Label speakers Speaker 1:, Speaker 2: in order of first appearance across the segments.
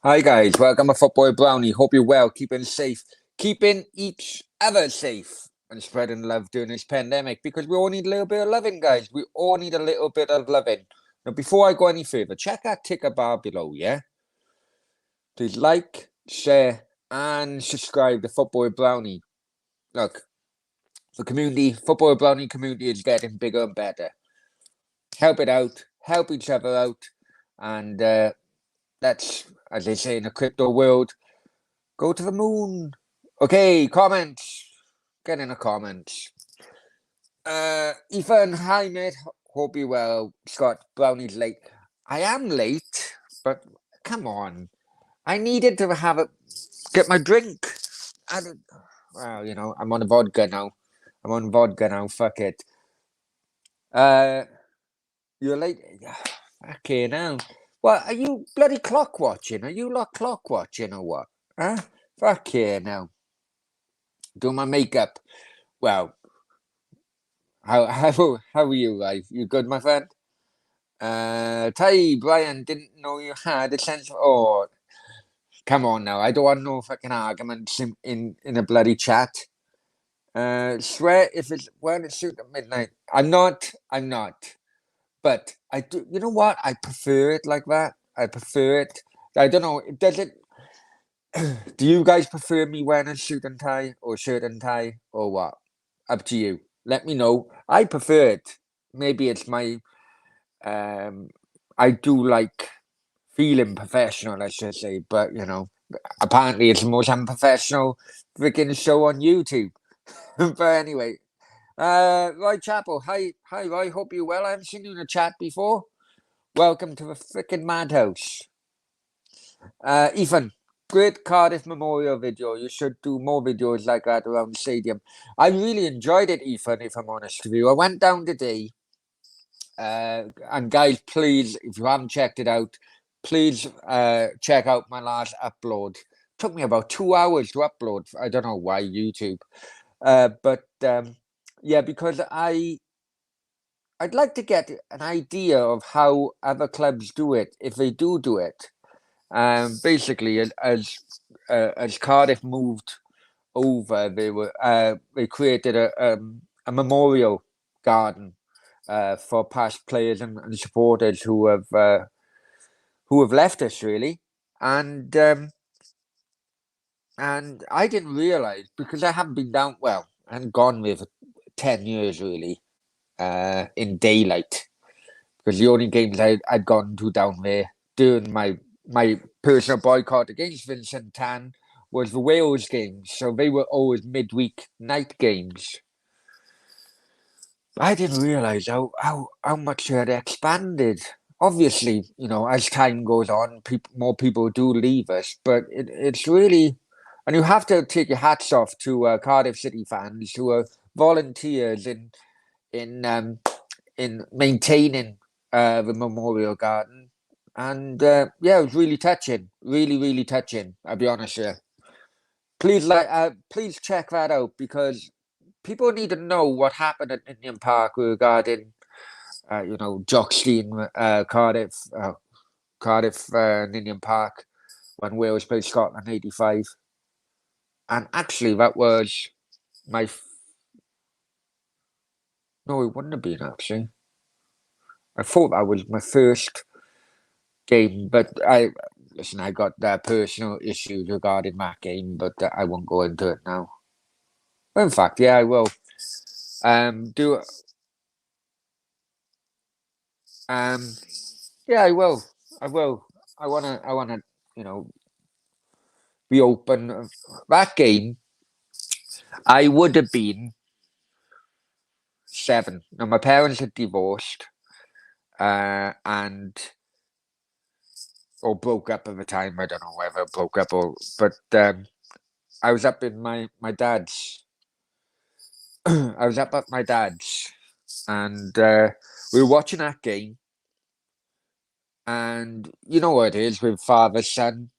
Speaker 1: Hi guys, welcome to Football Brownie. Hope you're well, keeping safe, keeping each other safe, and spreading love during this pandemic because we all need a little bit of loving, guys. We all need a little bit of loving. Now, before I go any further, check that ticker bar below, yeah? Please like, share, and subscribe to Football Brownie. Look, Football Brownie community is getting bigger and better. Help it out, help each other out, and that's, as they say in the crypto world, go to the moon. Okay, comments. Get in the comments. Ethan, hi mate. Hope you well. Scott, Brownie's late. I am late, but come on. I needed to get my drink. Well, I'm on vodka now. Fuck it. You're late. Okay, now. What, are you bloody clock watching? Are you like clock watching or what? Huh? Fuck yeah, now. Do my makeup. Well, how are you, guys? You good, my friend? Ty, Brian, didn't know you had a sense of. Oh, come on now. I don't want no fucking arguments in a bloody chat. Swear if it's when it's shoot at midnight. I'm not. But I do. You know what? I prefer it like that. I prefer it. I don't know. Does it? Do you guys prefer me wearing a suit and tie or shirt and tie or what? Up to you. Let me know. I prefer it. Maybe it's my I do like feeling professional, I should say, but apparently it's the most unprofessional freaking show on YouTube. But anyway, Roy Chappell, hi Roy, hope you're well. I haven't seen you in a chat before. Welcome to the freaking madhouse. Ethan, great Cardiff Memorial video. You should do more videos like that around the stadium. I really enjoyed it, Ethan, if I'm honest with you. I went down today. And guys, please, if you haven't checked it out, please check out my last upload. Took me about 2 hours to upload. I don't know why YouTube, but yeah, because I'd like to get an idea of how other clubs do it if they do it. Basically, as Cardiff moved over, they created a memorial garden for past players and supporters who have left us really, and I didn't realize because I haven't been down and gone with 10 years really in daylight because the only games I'd gone to down there during my personal boycott against Vincent Tan was the Wales games, so they were always midweek night games. I didn't realize how much it had expanded. Obviously, as time goes on, more people do leave us, but it's really, and you have to take your hats off to Cardiff City fans who are volunteers in maintaining the Memorial Garden, and yeah, it was really touching, really, really touching. I'll be honest here. Please check that out because people need to know what happened at Indian Park regarding, Jock Stein, Cardiff, and Indian Park when Wales played Scotland '85. And actually, that was my. No, it wouldn't have been actually. I thought that was my first game, but I got personal issues regarding that game, but I won't go into it now. In fact, yeah, I will. Do Yeah, I will. I will. I wanna, you know, reopen that game. I would have been 7. Now my parents had divorced, and or broke up at the time. I don't know whether broke up but I was up in my dad's. I was up at my dad's, and we were watching that game. And you know what it is with father son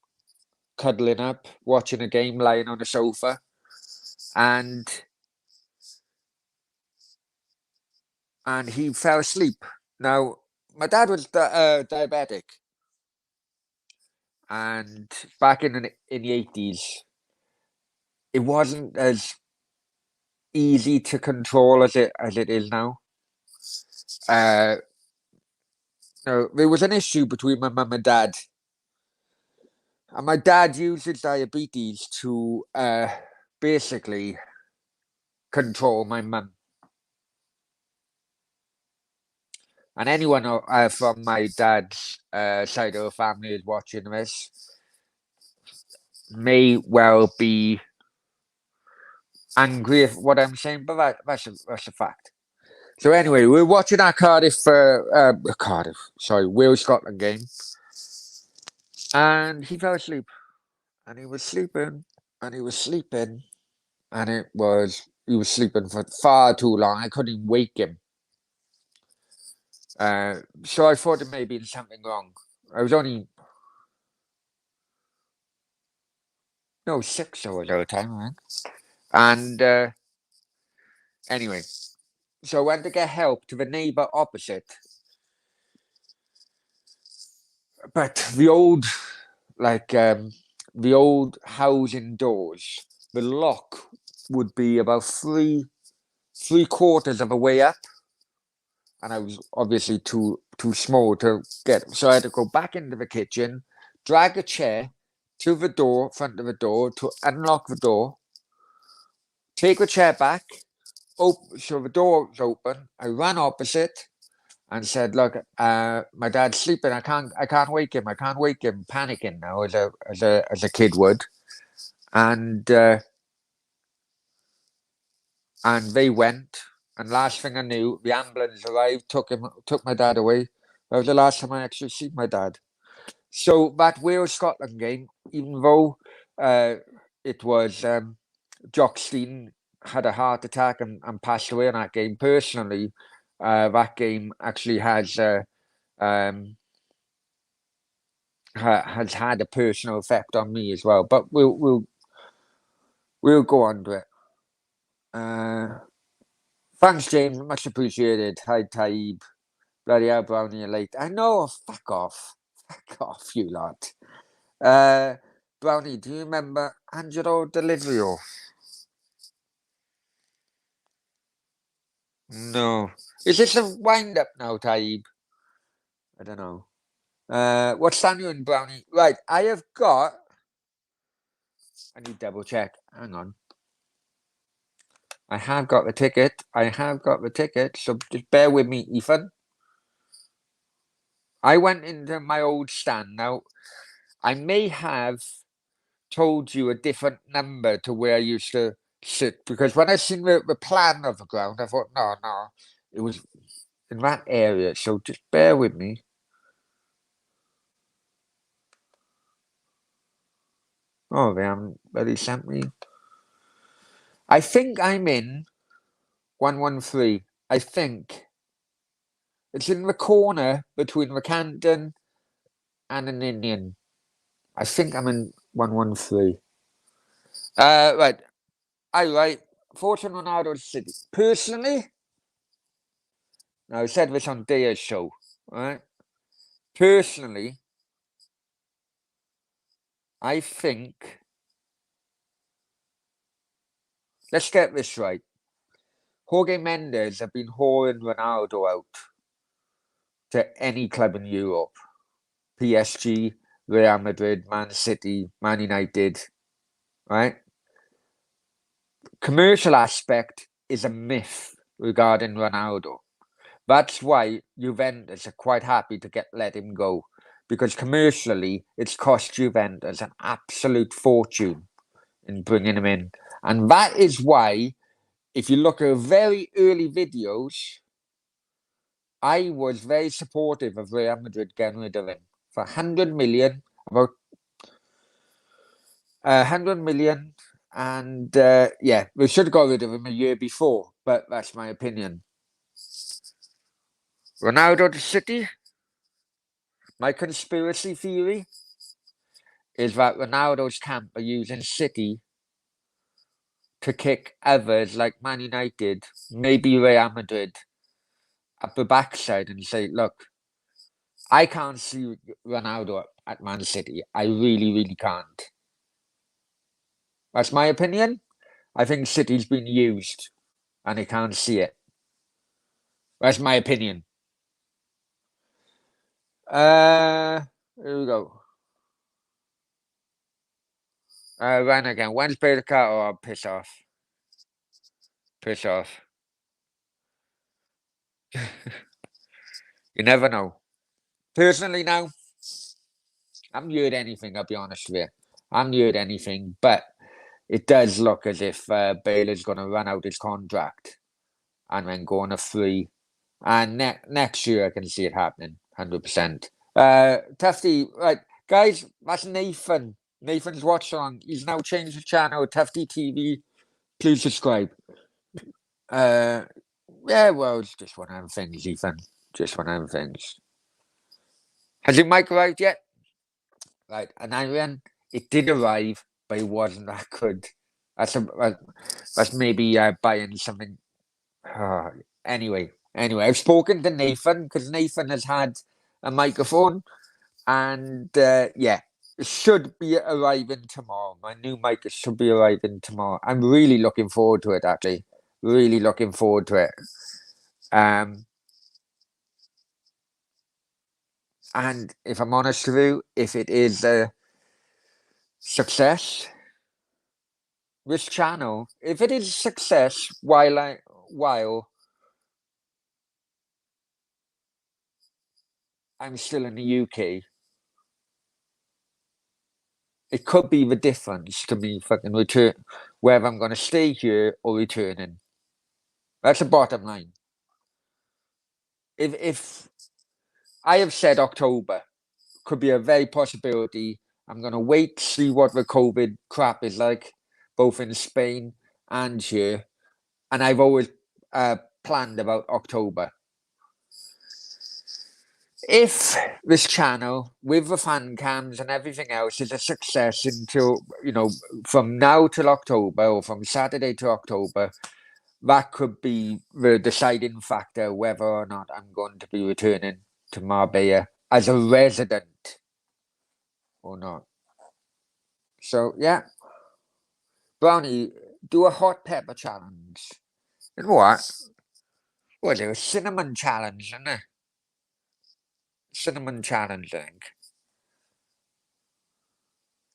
Speaker 1: cuddling up, watching a game, lying on the sofa, and he fell asleep. Now, my dad was diabetic, And back in the 80s, it wasn't as easy to control as it is now. Uh, no, there was an issue between my mum and dad, and my dad used his diabetes to basically control my mum. And anyone from my dad's side of the family is watching this may well be angry at what I'm saying, but that's a fact. So anyway, we're watching our Wales Scotland game, and he fell asleep, and he was sleeping, and he was sleeping, and he was sleeping for far too long. I couldn't even wake him. So I thought there may be something wrong. I was only 6 hours at a time, man. And anyway, so I went to get help to the neighbour opposite. But the old housing doors, the lock would be about three quarters of a way up, and I was obviously too small to get. So I had to go back into the kitchen, drag a chair to the door, front of the door, to unlock the door, take the chair back, so the door was open. I ran opposite and said, "Look, my dad's sleeping. I can't wake him. I can't wake him." Panicking now, as a kid would, and they went. And last thing I knew, the ambulance arrived, took my dad away. That was the last time I actually seen my dad. So that Wales Scotland game, even though it was Jock Stein had a heart attack and passed away in that game. Personally, that game actually has had a personal effect on me as well. But we'll go on to it. Thanks, James. Much appreciated. Hi, Taib. Bloody hell, Brownie, you're late. I know. Fuck off. Fuck off, you lot. Brownie, do you remember Angelo Deliverio? No. Is this a wind up now, Taib? I don't know. What's Daniel and Brownie? Right, I need to double check. Hang on. I have got the ticket. So just bear with me, Ethan. I went into my old stand. Now, I may have told you a different number to where I used to sit, because when I seen the plan of the ground, I thought, no, it was in that area. So just bear with me. Oh, they haven't really sent me. I think I'm in 113. I think it's in the corner between the Canton and an Indian. I think I'm in 113. Right. Right. Fortune Ronaldo City. Personally, now I said this on Dia's show, right? Personally, I think, let's get this right. Jorge Mendes have been whoring Ronaldo out to any club in Europe. PSG, Real Madrid, Man City, Man United, right? Commercial aspect is a myth regarding Ronaldo. That's why Juventus are quite happy to let him go, because commercially it's cost Juventus an absolute fortune in bringing him in. And that is why, if you look at very early videos, I was very supportive of Real Madrid getting rid of him for 100 million, about 100 million. And yeah, we should have got rid of him a year before, but that's my opinion. Ronaldo to City. My conspiracy theory is that Ronaldo's camp are using City to kick others like Man United, maybe Real Madrid, up the backside and say, look, I can't see Ronaldo at Man City. I really, really can't. That's my opinion. I think City's been used and they can't see it. That's my opinion. Here we go. Run again. When's Bale car? Oh, piss off. Piss off. You never know. Personally, now, I'm new at anything, I'll be honest with you. I'm new at anything, but it does look as if Bale is going to run out his contract and then go on a free. And next year, I can see it happening, 100%. Tufty, right, guys, that's Nathan. Nathan's watch on. He's now changed the channel, Tufty TV. Please subscribe. Yeah, well, it's just one of them things, Ethan. Just one of them things. Has your mic arrived yet? Right, and I ran. It did arrive, but it wasn't that good. That's maybe buying something. Anyway, I've spoken to Nathan because Nathan has had a microphone, and yeah, it should be arriving tomorrow. My new mic should be arriving tomorrow. I'm really looking forward to it. Actually, really looking forward to it. And if I'm honest with you, if it is a success, this channel, if it is a success while I'm still in the UK, it could be the difference to me fucking return whether I'm gonna stay here or returning. That's the bottom line. If I have said October, could be a very possibility. I'm gonna wait to see what the COVID crap is like, both in Spain and here. And I've always planned about October. If this channel with the fan cams and everything else is a success until, from now till October or from Saturday to October, that could be the deciding factor whether or not I'm going to be returning to Marbella as a resident or not. So yeah, Brownie, do a hot pepper challenge. And what? Was it a cinnamon challenge, isn't it? Cinnamon challenge, I think.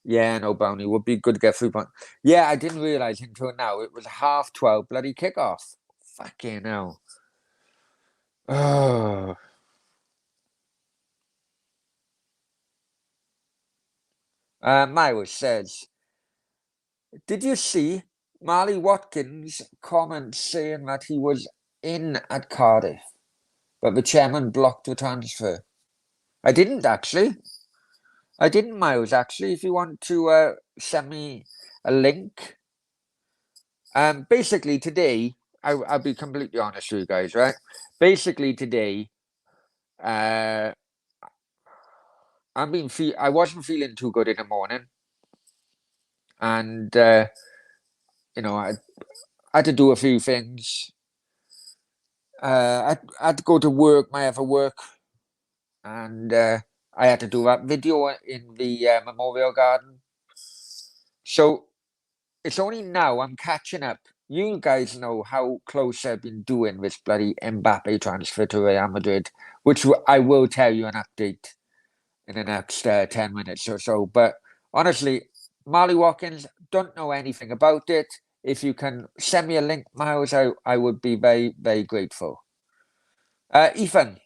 Speaker 1: Yeah, no, Brownie would be good to get 3 points. Yeah, I didn't realise until now it was 12:30 bloody kickoff. Fucking hell. Oh. Myra says, did you see Marley Watkins' comment saying that he was in at Cardiff, but the chairman blocked the transfer? I didn't actually. I didn't, Miles, actually. If you want to send me a link. Basically today, I'll be completely honest with you guys, right? Basically today, I wasn't feeling too good in the morning, and I had to do a few things. I had to go to work, my other work, and I had to do that video in the Memorial Garden. So it's only now I'm catching up. You guys know how close I've been doing this bloody Mbappe transfer to Real Madrid, which I will tell you an update in the next 10 minutes or so. But honestly, Marley Watkins, don't know anything about it. If you can send me a link, Miles, I would be very, very grateful. Ethan,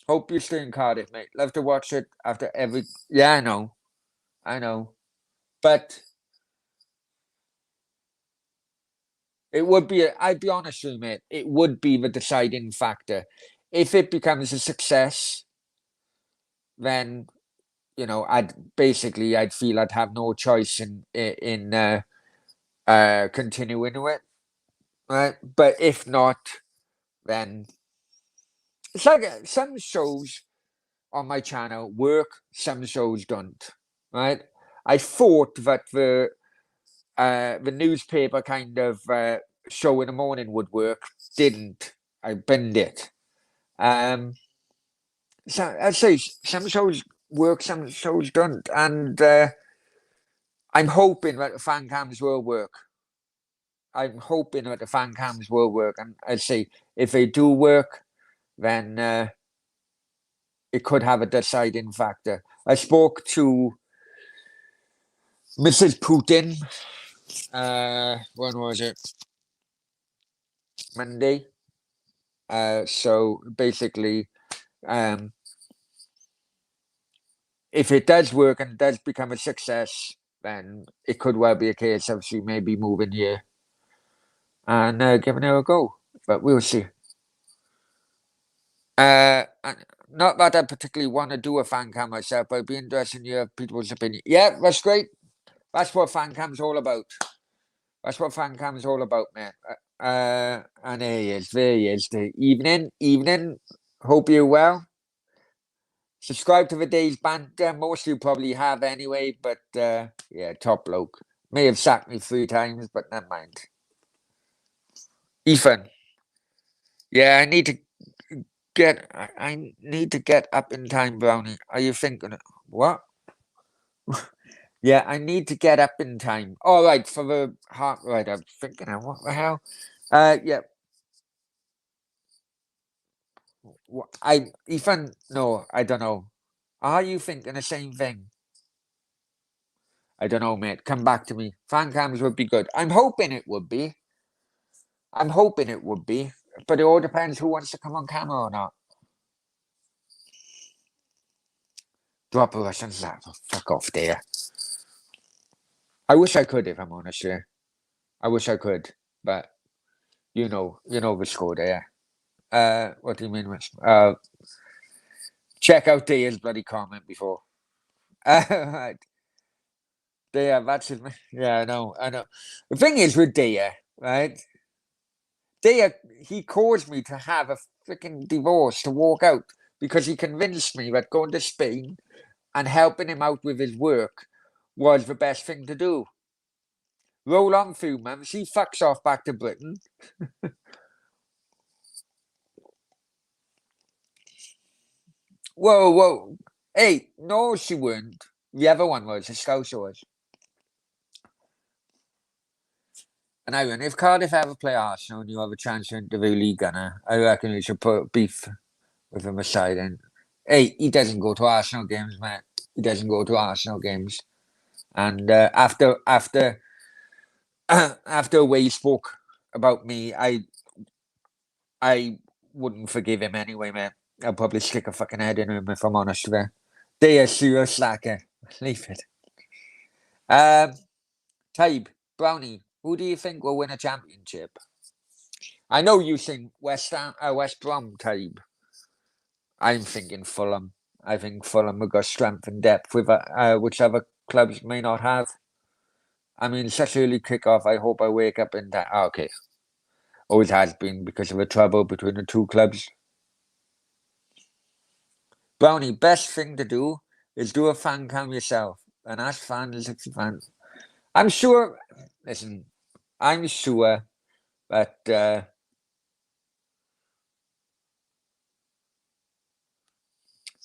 Speaker 1: hope you stay in Cardiff, mate. Love to watch it after every. Yeah, I know. But it would be, I'd be honest with you, mate, it would be the deciding factor. If it becomes a success, then I'd feel I'd have no choice in continuing with it, right? But if not, then it's like some shows on my channel work, some shows don't, right? I thought that the newspaper kind of show in the morning would work, didn't. I binned it. So I say some shows work, some shows don't, and I'm hoping that the fan cams will work. I'm hoping that the fan cams will work, and I say if they do work, then it could have a deciding factor. I spoke to Mrs. Putin. When was it? Monday. So basically, um, if it does work and does become a success, then it could well be a case of she may be moving here and giving her a go. But we'll see. Not that I particularly want to do a fan cam myself, but it'd be interesting to hear people's opinion. Yeah, that's great. That's what fan cam's all about. That's what fan cam's all about, mate. And there he is. There he is. The evening. Hope you're well. Subscribe to the day's banter. Most of you probably have anyway, but yeah, top bloke. May have sacked me 3 times, but never mind. Ethan. Yeah, I need to I need to get up in time, Brownie. Are you thinking what? Yeah, I need to get up in time. All right, for the heart rate. I'm thinking, what the hell? Yeah. Ethan. No, I don't know. Are you thinking the same thing? I don't know, mate. Come back to me. Fan cams would be good. I'm hoping it would be. I'm hoping it would be, but it all depends who wants to come on camera or not. Drop a Russian slap. Fuck off there. I wish I could, if I'm honest here. I wish I could, but you know the score there. What do you mean? Check out Daya's bloody comment before. Right. Daya, that's his. Yeah, I know. The thing is with Daya, right? Daya, he caused me to have a freaking divorce to walk out because he convinced me that going to Spain and helping him out with his work was the best thing to do. Roll on through months, he fucks off back to Britain. Whoa, whoa. Hey, no, she weren't. The other one was, the Scouse was. And I reckon if Cardiff ever play Arsenal and you have a chance to interview Lee Gunner, I reckon you should put beef with him aside. And hey, he doesn't go to Arsenal games, mate. He doesn't go to Arsenal games. And after the way he spoke about me, I wouldn't forgive him anyway, man. I'll probably stick a fucking head in him if I'm honest with you. They are serious slacker. Leave it. Taib, Brownie, who do you think will win a championship? I know you think West Brom, Taib. I'm thinking Fulham. I think Fulham have got strength and depth with which other clubs may not have. I mean, such early kickoff. I hope I wake up in that. Oh, okay, always has been because of the trouble between the two clubs. Brownie, best thing to do is do a fan cam yourself and ask fans if you fan. I'm sure. Listen, I'm sure that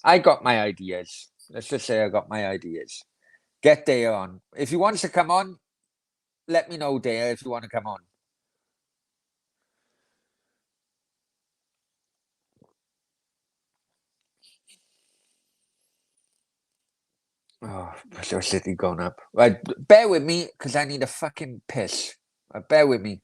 Speaker 1: I got my ideas. Let's just say I got my ideas. Get Daya on. If he wants to come on, let me know, Daya, if you want to come on. Oh, Bristol City going up. Right, bear with me because I need a fucking piss. Bear with me.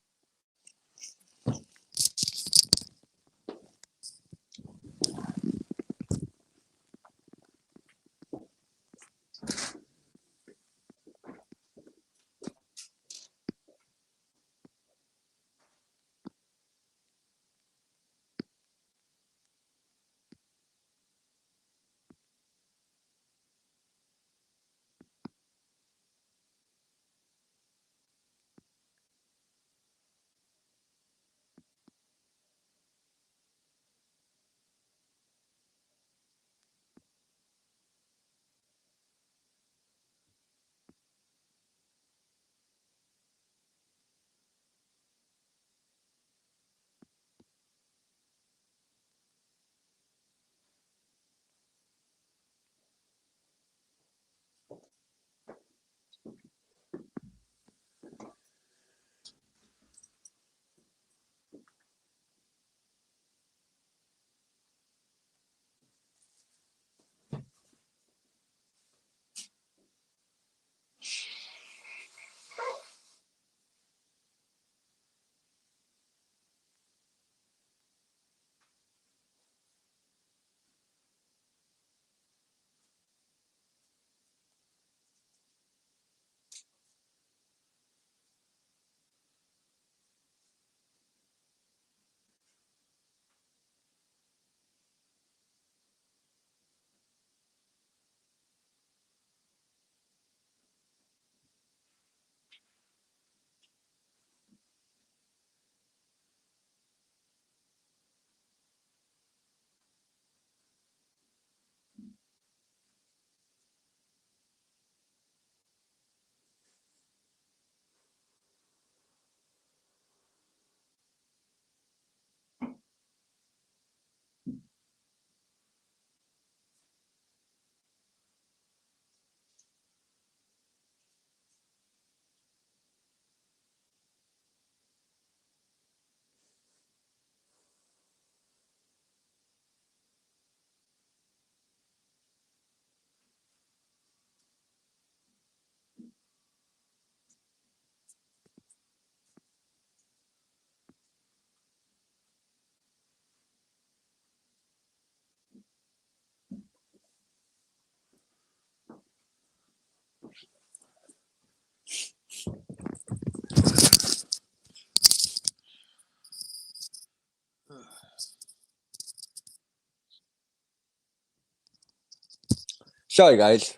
Speaker 1: Sorry, guys.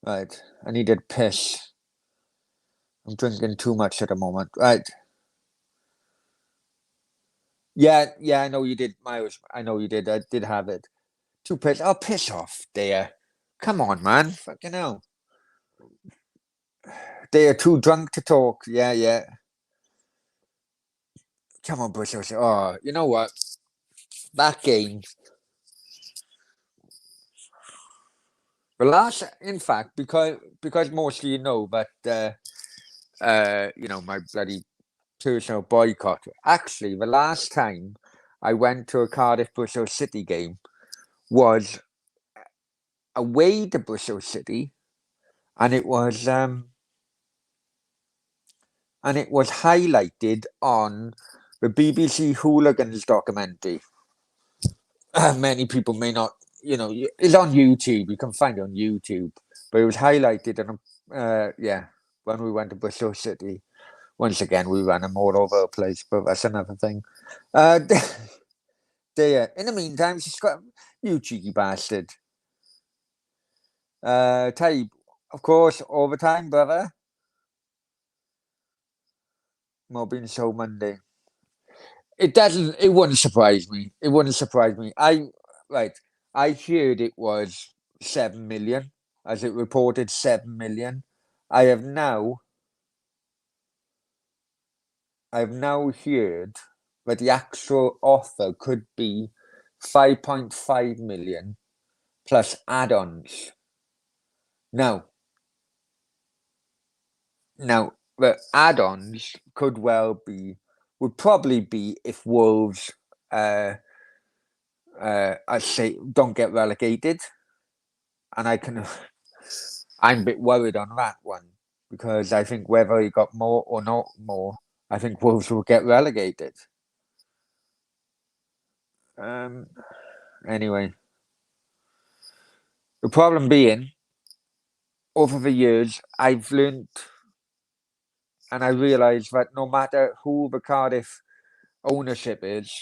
Speaker 1: Right, I needed piss. I'm drinking too much at the moment. Right. Yeah, I know you did, Miles. I know you did. I did have it. Two piss. Oh, piss off, there. Come on, man. Fucking hell. They are too drunk to talk. Yeah. Come on, Bush. Oh, you know what? That game. The last, in fact, because mostly you know, but my bloody personal boycott. Actually, the last time I went to a Cardiff Bristol City game was away to Bristol City, and it was highlighted on the BBC Hooligans documentary. Many people may not, it's on YouTube. You can find it on YouTube, but it was highlighted, and when we went to Bristol City. Once again, we ran them all over the place, but that's another thing. Uh, there. In the meantime, she's got you cheeky bastard. Ty, of course, overtime, brother. Mobbing show Monday. It doesn't. It wouldn't surprise me. It wouldn't surprise me. Right. I heard it was 7 million, as it reported 7 million. I have now. I've now heard that the actual offer could be 5.5 million plus add-ons. Now, the add-ons would probably be if Wolves, I say, don't get relegated, and I'm a bit worried on that one because I think whether he got more or not more, I think Wolves will get relegated. Anyway, the problem being, over the years, I've learned and I realised that no matter who the Cardiff ownership is,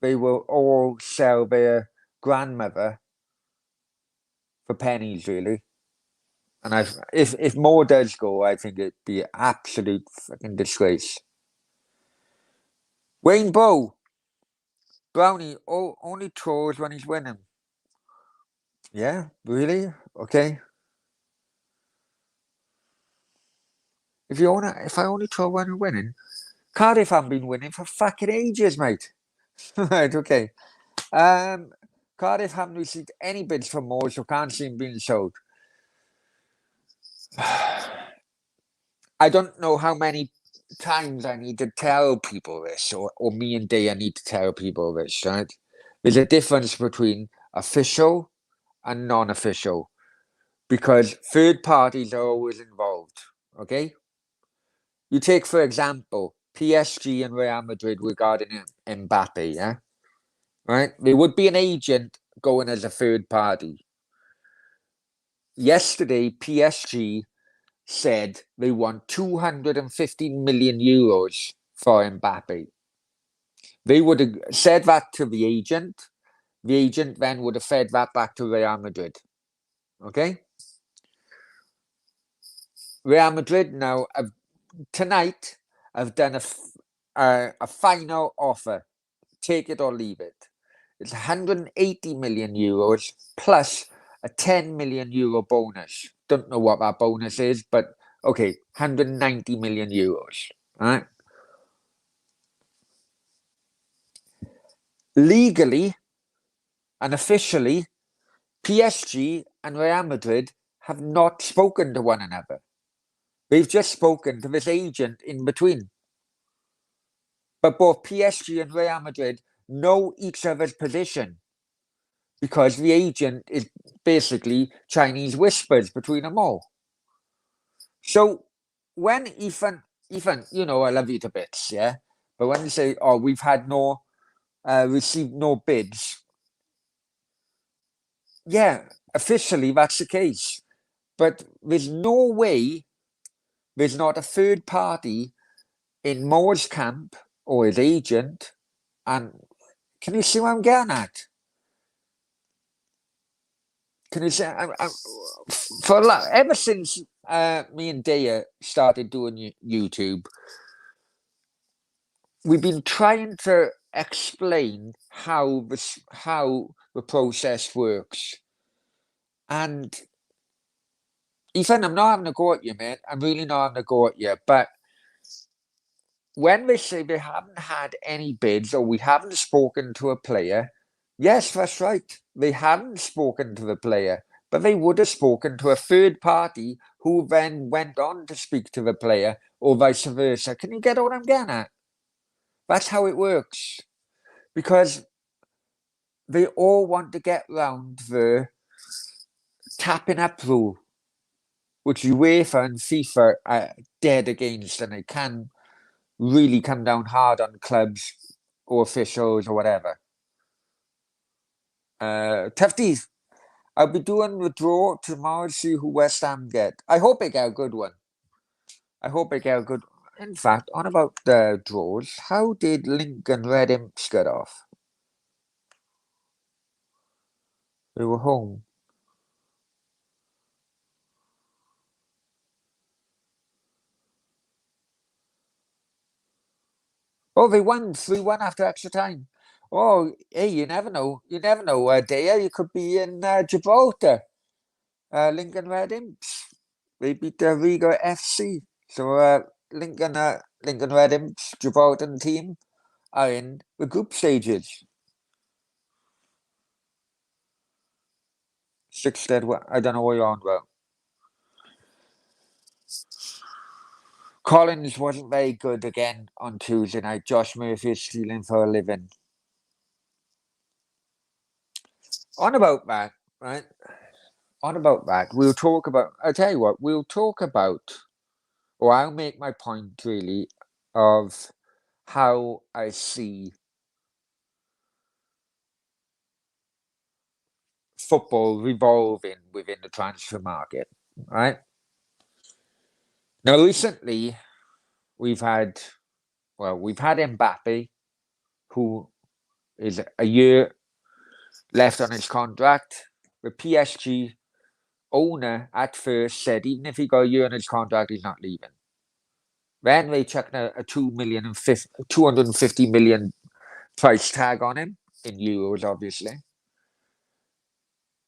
Speaker 1: they will all sell their grandmother for pennies, really. And if more does go, I think it'd be an absolute fucking disgrace. Wayne Bow, Brownie, only trolls when he's winning. Yeah, really? Okay. If I only troll when I'm winning, Cardiff haven't been winning for fucking ages, mate. Right, okay. Cardiff haven't received any bids for more, so can't see him being sold. I don't know how many times I need to tell people this, or me and Daya need to tell people this, right? There's a difference between official and non-official because third parties are always involved, okay? You take, for example, PSG and Real Madrid regarding Mbappe, yeah? Right? There would be an agent going as a third party. Yesterday, PSG said they want 250 million euros for Mbappe. They would have said that to the agent. The agent then would have fed that back to Real Madrid. Okay? Real Madrid now, tonight, have done a final offer. Take it or leave it. It's 180 million euros plus a 10 million euro bonus. Don't know what that bonus is, but okay, 190 million euros. All right. Legally and officially, PSG and Real Madrid have not spoken to one another. They've just spoken to this agent in between. But both PSG and Real Madrid know each other's position because the agent is basically Chinese whispers between them all. So when Ethan, I love you to bits, yeah? But when you say, oh, we've had received no bids, yeah, officially that's the case. But there's no way there's not a third party in Moore's camp or his agent. And can you see what I'm getting at? can you say ever since me and Daya started doing YouTube, we've been trying to explain how the process works. And Ethan, I'm not having a go at you, mate. I'm really not having a go at you. But when they say they haven't had any bids or we haven't spoken to a player, yes, that's right. They hadn't spoken to the player, but they would have spoken to a third party who then went on to speak to the player or vice versa. Can you get what I'm getting at? That's how it works. Because they all want to get round the tapping up rule, which UEFA and FIFA are dead against, and they can really come down hard on clubs or officials or whatever. Tufties, I'll be doing the draw tomorrow to see who West Ham get. I hope they get a good one. I hope they get a good. In fact, on about the draws, how did Lincoln Red Imps get off? They were home. Oh, they won 3-1 after extra time. Oh, hey, you never know. You never know. Daya, you could be in Gibraltar. Lincoln Red Imps. They beat Riga FC. So Lincoln Red Imps, Gibraltar team are in the group stages. Six dead. I don't know what you're on about. Collins wasn't very good again on Tuesday night. Josh Murphy is stealing for a living. On about that, right? On about that, we'll talk about. I tell you what, we'll talk about, or I'll make my point really of how I see football revolving within the transfer market, right? Now, recently, we've had Mbappe, who is a year left on his contract. The PSG owner at first said even if he got a year on his contract, he's not leaving. Then they chucked a 250 million price tag on him in euros, obviously.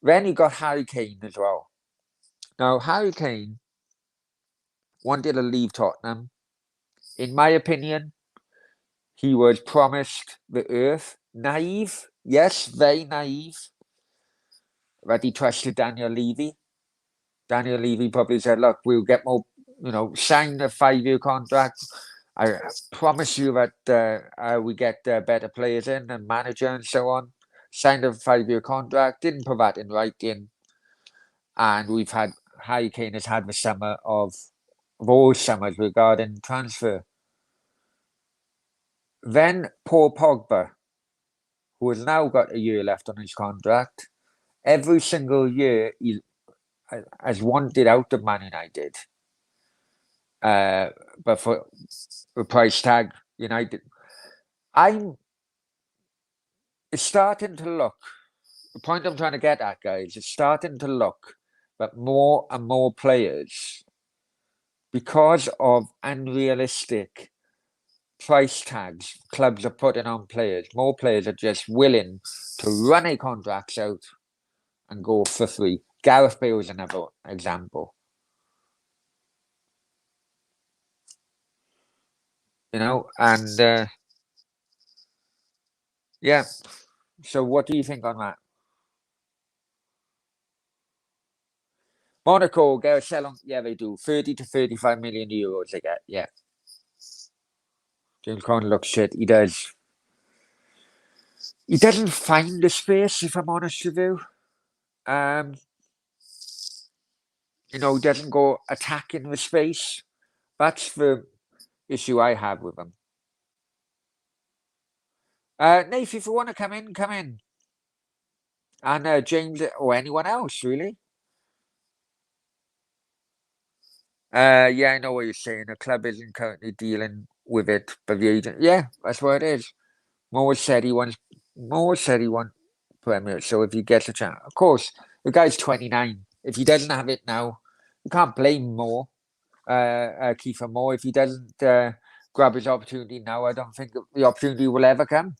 Speaker 1: Then you got Harry Kane as well. Now, Harry Kane wanted to leave Tottenham. In my opinion, he was promised the earth. Naive, yes, very naive. But he trusted Daniel Levy. Daniel Levy probably said, look, we'll get more, sign a 5-year contract. I promise you that we get better players in and manager and so on. Signed a 5-year contract, didn't put that in writing. And Harry Kane has had the summer of all summers regarding transfer. Then Paul Pogba, who has now got a year left on his contract, every single year he has wanted out of Man United. But for the price tag, United, it's starting to look, the point I'm trying to get at, guys, it's starting to look that more and more players, because of unrealistic price tags clubs are putting on players, more players are just willing to run their contracts out and go for free. Gareth Bale is another example. And yeah. So what do you think on that? Monaco, they're selling, yeah, they do. 30 to 35 million euros they get, yeah. James Conner looks shit. He does. He doesn't find the space, if I'm honest with you. He doesn't go attacking the space. That's the issue I have with him. Nath, if you want to come in, come in. And James or anyone else, really. Yeah, I know what you're saying. The club isn't currently dealing with it, but the agent, yeah, that's what it is. Moore said he wants Premier. So if he gets a chance, of course, The guy's 29. If he doesn't have it now, you can't blame Kiefer Moore. If he doesn't grab his opportunity now, I don't think the opportunity will ever come.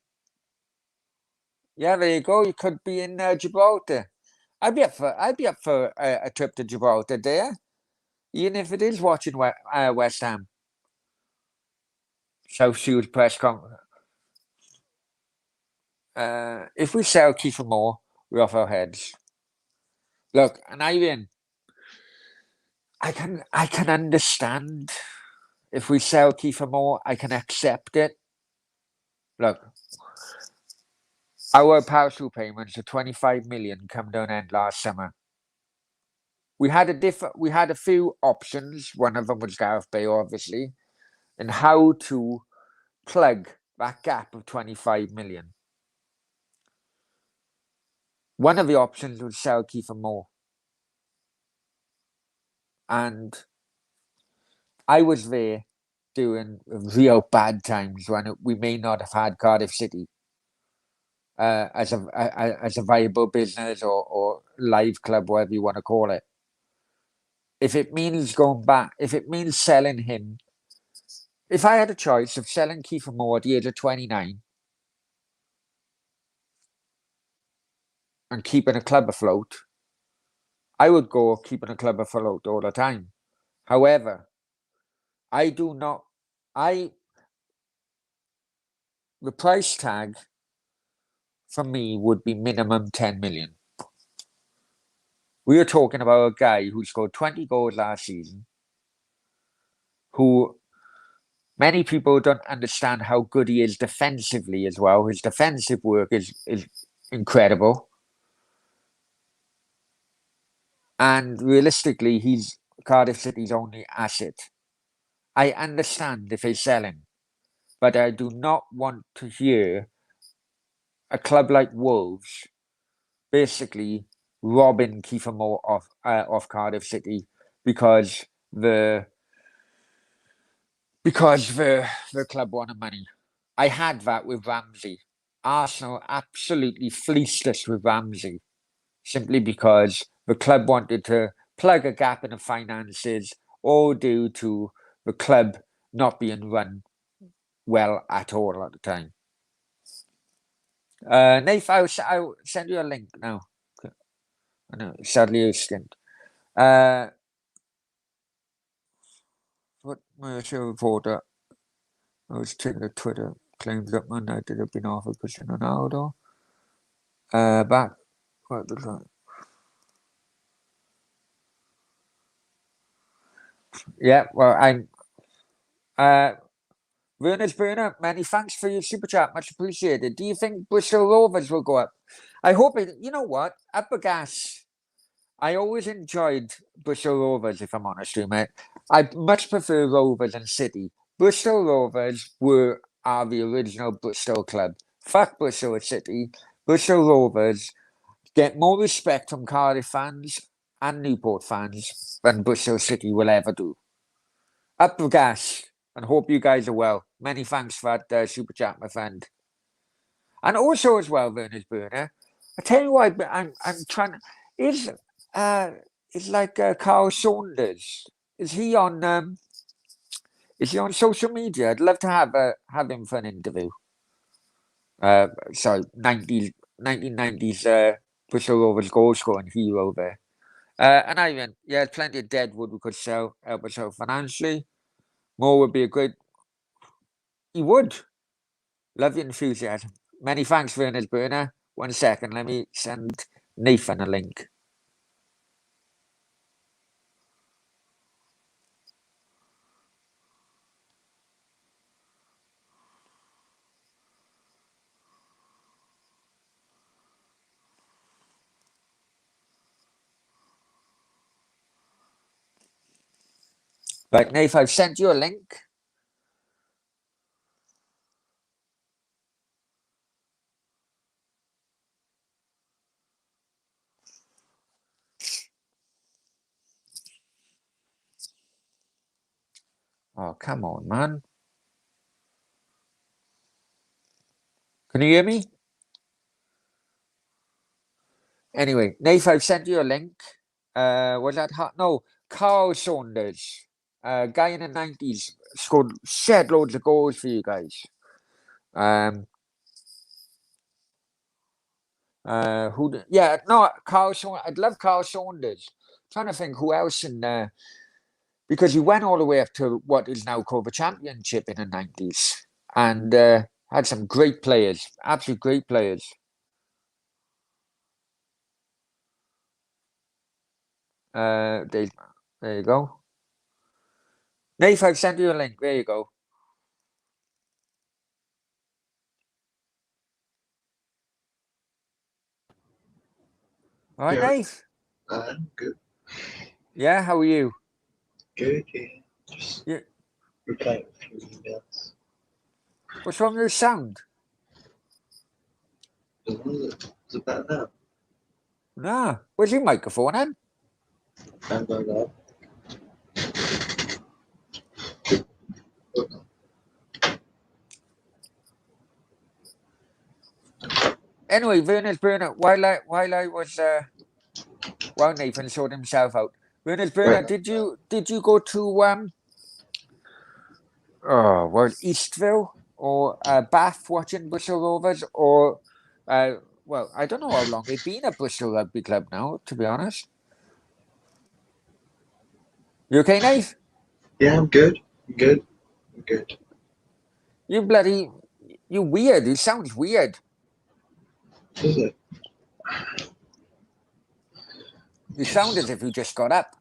Speaker 1: Yeah, there you go. You could be in Gibraltar. I'd be up for a trip to Gibraltar there, even if it is watching West Ham. South Shields press conference. If we sell Kiefer Moore, we're off our heads. Look, and I can understand if we sell Kiefer Moore, I can accept it. Look, our parachute payments of 25 million come to an end last summer. We had a few options. One of them was Gareth Bale, obviously, and how to plug that gap of 25 million. One of the options was sell Kiefer Moore. And I was there during real bad times when we may not have had Cardiff City as a viable business or live club, whatever you want to call it. If it means going back, if it means selling him, if I had a choice of selling Kiefer Moore at the age of 29 and keeping a club afloat, I would go keeping a club afloat all the time. However, I do not. The price tag for me would be minimum 10 million. We are talking about a guy who scored 20 goals last season, who many people don't understand how good he is defensively as well. His defensive work is incredible. And realistically, he's Cardiff City's only asset. I understand if they sell him, but I do not want to hear a club like Wolves basically robbing Kiefer Moore off Cardiff City because the club wanted money. I had that with Ramsey. Arsenal absolutely fleeced us with Ramsey simply because the club wanted to plug a gap in the finances, all due to the club not being run well at all at the time. Nath, I'll send you a link now. I know, sadly you skimmed. What Mauricio reporter? I was checking the Twitter claims that Man United have been offered Cristiano Ronaldo. Back. What the fuck? Yeah, well, I'm. Werner's Burner, many thanks for your super chat. Much appreciated. Do you think Bristol Rovers will go up? I hope it. You know what? Up a gas. I always enjoyed Bristol Rovers, if I'm honest with you, mate. I much prefer Rovers and City. Bristol Rovers are the original Bristol club. Fuck Bristol City. Bristol Rovers get more respect from Cardiff fans and Newport fans than Bristol City will ever do. Up the gas, and hope you guys are well. Many thanks for that super chat, my friend. And also as well, Werner's Burner. I tell you why, I'm trying. Is like Carl Saunders? Is he on? Is he on social media? I'd love to have him for an interview. Sorry, 1990s Bristol Rovers goal scoring hero there. And Ivan, yeah, plenty of deadwood we could sell, help us out financially. More would be a great. He would. Love your enthusiasm. Many thanks, Werner's Burner. 1 second, let me send Nathan a link. Right, Nathan, I've sent you a link. Oh, come on, man. Can you hear me? Anyway, Nath, I've sent you a link. Was that hot? No, Carl Saunders, guy in the 90s, scored shed loads of goals for you guys. Carl Saunders. I'd love Carl Saunders. Trying to think who else in there. Because he went all the way up to what is now called the Championship in the 90s. And had some great players. Absolute great players. There you go. Nath, I've sent you a link. There you go. All right,
Speaker 2: Yeah.
Speaker 1: Nath?
Speaker 2: I'm good.
Speaker 1: Yeah, how are you?
Speaker 2: Good, yeah. Just
Speaker 1: Yeah.
Speaker 2: replying a few emails.
Speaker 1: What's wrong with your sound?
Speaker 2: Is it better now?
Speaker 1: Nah. Where's your microphone then?
Speaker 2: I'm going up.
Speaker 1: Anyway, Werner's Burner, while I was while Nathan showed himself out. Werner's Burner,
Speaker 2: Right.
Speaker 1: did you go to Eastville or Bath watching Bristol Rovers or well, I don't know how long they've been at Bristol Rugby Club now, to be honest. You okay, Nate?
Speaker 2: Yeah, I'm good. I'm good. I'm good.
Speaker 1: You weird. It sounds weird.
Speaker 2: Is it?
Speaker 1: You sound as if you just got up.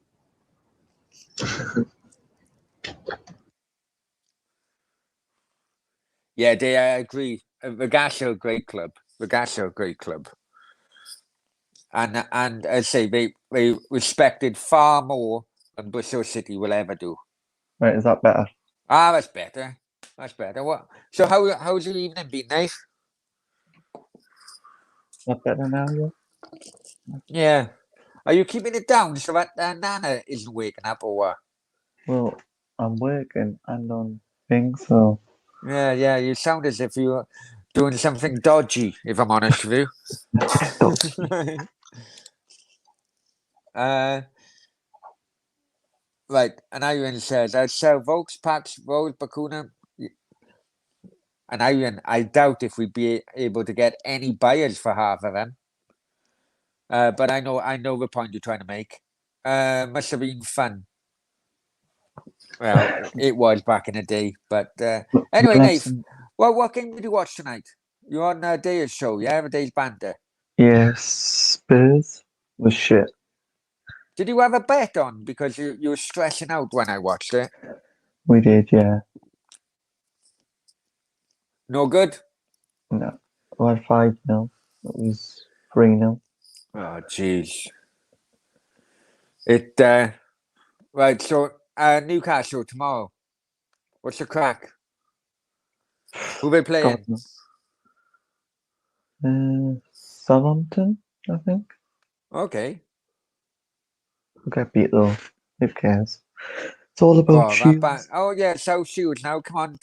Speaker 1: Yeah, I agree. Regatta are a great club. Regatta are a great club. And I say they respected far more than Bristol City will ever do.
Speaker 3: Right, is that better?
Speaker 1: Ah, that's better. That's better. What? So how's your evening been, Nate?
Speaker 3: Is that better now, yeah?
Speaker 1: Yeah. Are you keeping it down so that Nana isn't waking up or what?
Speaker 3: Well, I'm working and on things, so
Speaker 1: Yeah. You sound as if you're doing something dodgy, if I'm honest with you. Right, and Iron says, I'd sell Volks, Pax, Rose, Bakuna. And I doubt if we'd be able to get any buyers for half of them. But I know the point you're trying to make. Must have been fun. Well, it was back in the day. But anyway, Nate, what game did you watch tonight? You're on Daya's show, yeah? The Day's Banter.
Speaker 3: yes, Spurs was shit.
Speaker 1: Did you have a bet on? Because you were stressing out when I watched it.
Speaker 3: We did, yeah.
Speaker 1: No good?
Speaker 3: No. We had 5-0. It was 3-0.
Speaker 1: Oh, jeez. Right, so Newcastle tomorrow. What's the crack? Who they playing?
Speaker 3: Southampton, I think.
Speaker 1: Okay.
Speaker 3: We'll get beat though. Who cares? It's all about Shields.
Speaker 1: Oh yeah, South Shields. Now come on,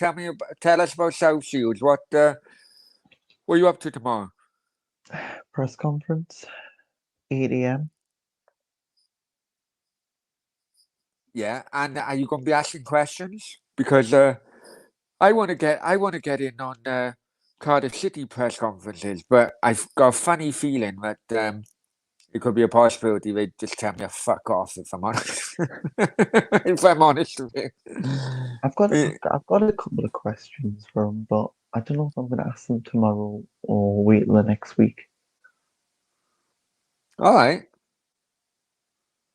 Speaker 1: tell us about South Shields. What are you up to tomorrow?
Speaker 3: Press conference, 8 a.m.
Speaker 1: Yeah, and are you going to be asking questions? Because I want to get in on Cardiff City press conferences, but I've got a funny feeling that it could be a possibility they just tell me to fuck off if I'm honest. If I'm honest with you.
Speaker 3: I've got a couple of questions for them, but I don't know if I'm going to ask them tomorrow or wait till the next week.
Speaker 1: All right.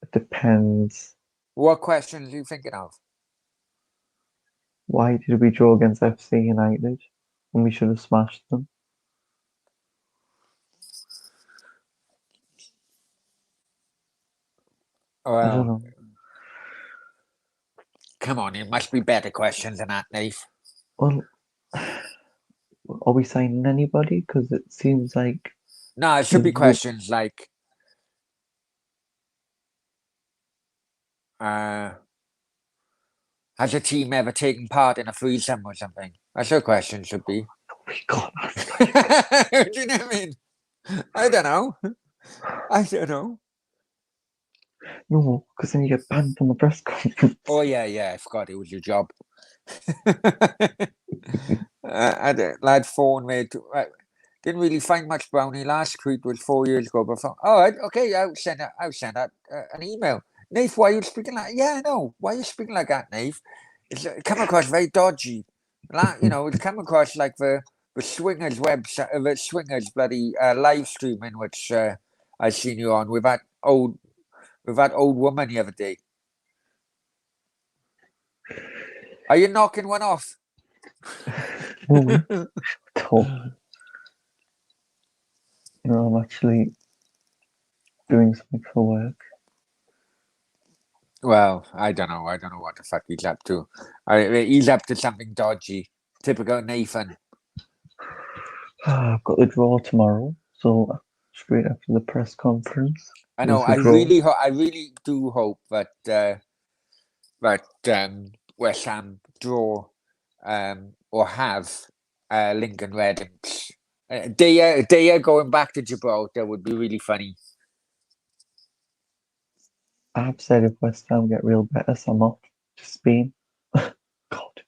Speaker 3: It depends.
Speaker 1: What questions are you thinking of?
Speaker 3: Why did we draw against FC United when we should have smashed them? I don't know.
Speaker 1: Come on, it must be better questions than that, Nate.
Speaker 3: Well, are we signing anybody? Because it seems like...
Speaker 1: No, it should be questions like... has a team ever taken part in a threesome or something? That's what question should be.
Speaker 3: We can't ask.
Speaker 1: Do you know what I mean? I don't know. I don't know.
Speaker 3: No, because then you get banned from the press conference.
Speaker 1: Oh yeah, I forgot it was your job. Lad phone me. Didn't really find much brownie last week. Was 4 years ago. But all right, okay, I'll send that an email. Nave, why are you speaking like? Yeah, I know. Why are you speaking like that, Nave? It come across very dodgy. It's come across like the swingers website, the swingers bloody live streaming, which I seen you on with that old woman the other day. Are you knocking one off?
Speaker 3: No, talk. No, I'm actually doing something for work.
Speaker 1: Well, I don't know. I don't know what the fuck he's up to. He's up to something dodgy. Typical Nathan.
Speaker 3: I've got the draw tomorrow, so straight after the press conference.
Speaker 1: I know.
Speaker 3: there's the draw.
Speaker 1: I really do hope that West Ham draw or have Lincoln Red. They are going back to Gibraltar would be really funny.
Speaker 3: I've said if West Ham get real better, I'm off to Spain. God.